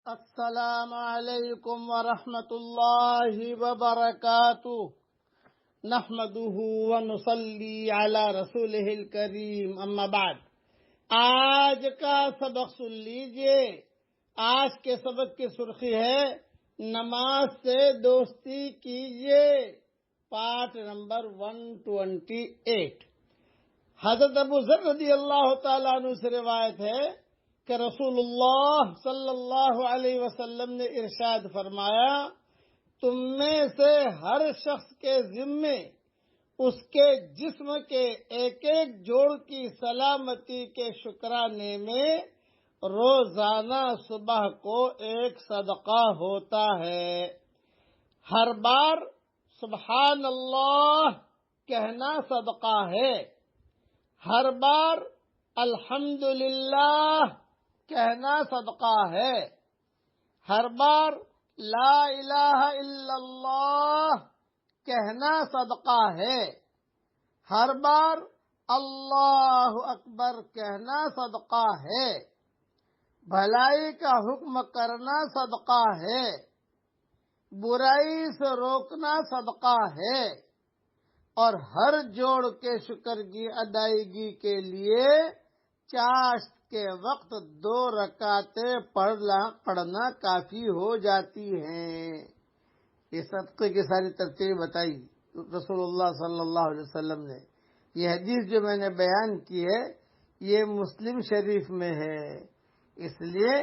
السلام علیکم ورحمۃ اللہ وبرکاتہ نحمده ونصلی علی رسولہ الکریم اما بعد۔ آج کا سبق سن لیجئے۔ آج کے سبق کی سرخی ہے نماز سے دوستی کیجئے، پارٹ نمبر 128۔ حضرت ابو ذر رضی اللہ تعالیٰ عنہ سے روایت ہے کہ رسول اللہ صلی اللہ علیہ وسلم نے ارشاد فرمایا، تم میں سے ہر شخص کے ذمے اس کے جسم کے ایک ایک جوڑ کی سلامتی کے شکرانے میں روزانہ صبح کو ایک صدقہ ہوتا ہے۔ ہر بار سبحان اللہ کہنا صدقہ ہے، ہر بار الحمدللہ کہنا صدقہ ہے، ہر بار لا الہ الا اللہ کہنا صدقہ ہے، ہر بار اللہ اکبر کہنا صدقہ ہے، بھلائی کا حکم کرنا صدقہ ہے، برائی سے روکنا صدقہ ہے، اور ہر جوڑ کے شکر کی ادائیگی کے لیے چاشت کے وقت 2 رکعتیں پڑھنا کافی ہو جاتی ہیں۔ یہ صدقے کی ساری ترتیب بتائی رسول اللہ صلی اللہ علیہ وسلم نے۔ یہ حدیث جو میں نے بیان کی ہے یہ مسلم شریف میں ہے، اس لیے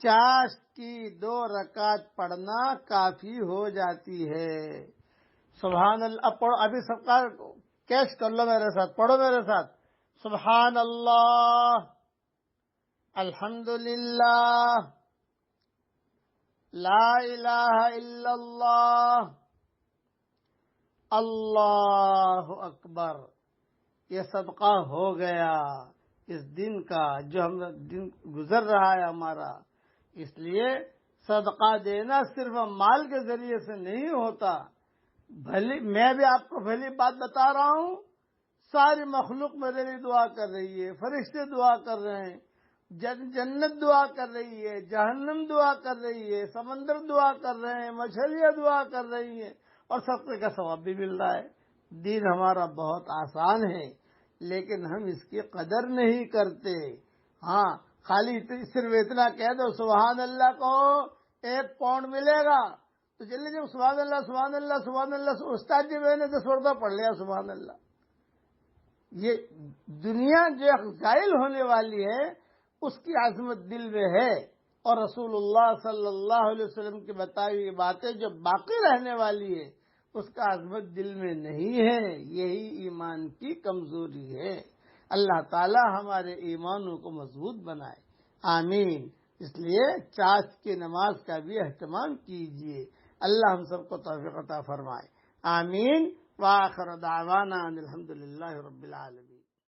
چاشت کی 2 رکعت پڑھنا کافی ہو جاتی ہے۔ سبحان اللہ، اب پڑھو، ابھی سب کا کیش کر لو میرے ساتھ، پڑھو میرے ساتھ، سبحان اللہ، الحمدللہ، لا الہ الا اللہ، اللہ اکبر۔ یہ صدقہ ہو گیا اس دن کا جو ہم دن گزر رہا ہے ہمارا۔ اس لیے صدقہ دینا صرف مال کے ذریعے سے نہیں ہوتا، میں بھی آپ کو بھلی بات بتا رہا ہوں، ساری مخلوق میرے لیے دعا کر رہی ہے، فرشتے دعا کر رہے ہیں، جنت دعا کر رہی ہے، جہنم دعا کر رہی ہے، سمندر دعا کر رہے ہیں، مچھلیاں دعا کر رہی ہیں، اور صدقے کا ثواب بھی مل رہا ہے۔ دین ہمارا بہت آسان ہے لیکن ہم اس کی قدر نہیں کرتے۔ ہاں، خالی صرف اتنا کہہ دو سبحان اللہ کو 1 پاؤنڈ ملے گا تو چلیے جب سبحان اللہ سبحان اللہ سبحان اللہ، استاد جی میں نے 10 مرتبہ پڑھ لیا سبحان اللہ۔ یہ دنیا جو زائل ہونے والی ہے اس کی عظمت دل میں ہے، اور رسول اللہ صلی اللہ علیہ وسلم کی بتائی ہوئی باتیں جو باقی رہنے والی ہے اس کا عظمت دل میں نہیں ہے۔ یہی ایمان کی کمزوری ہے۔ اللہ تعالی ہمارے ایمانوں کو مضبوط بنائے، آمین۔ اس لیے چاشت کی نماز کا بھی اہتمام کیجیے۔ اللہ ہم سب کو توفیق عطا فرمائے، آمین۔ وآخر دعوانا ان الحمدللہ رب العالمین۔